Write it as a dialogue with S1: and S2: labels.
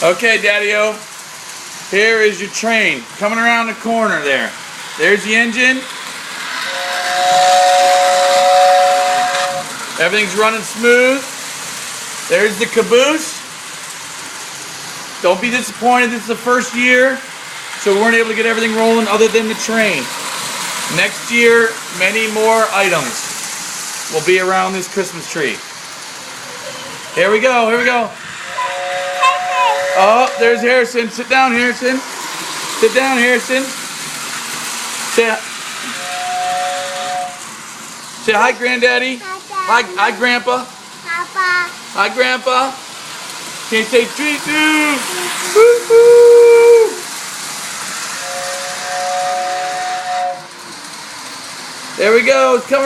S1: Okay, Daddy-O. Here is your train coming around the corner there. There's the engine. Everything's running smooth. There's the caboose. Don't be disappointed, this is the first year, so we weren't able to get everything rolling other than the train. Next year, many more items will be around this Christmas tree. Here we go, here we go. Oh, there's Harrison. Sit down, Harrison. Sit down, Harrison. Say hi, Granddaddy. Hi, Grandpa.
S2: Papa.
S1: Hi, Grandpa. Can you say treat food? Woo-hoo! There we go. It's coming.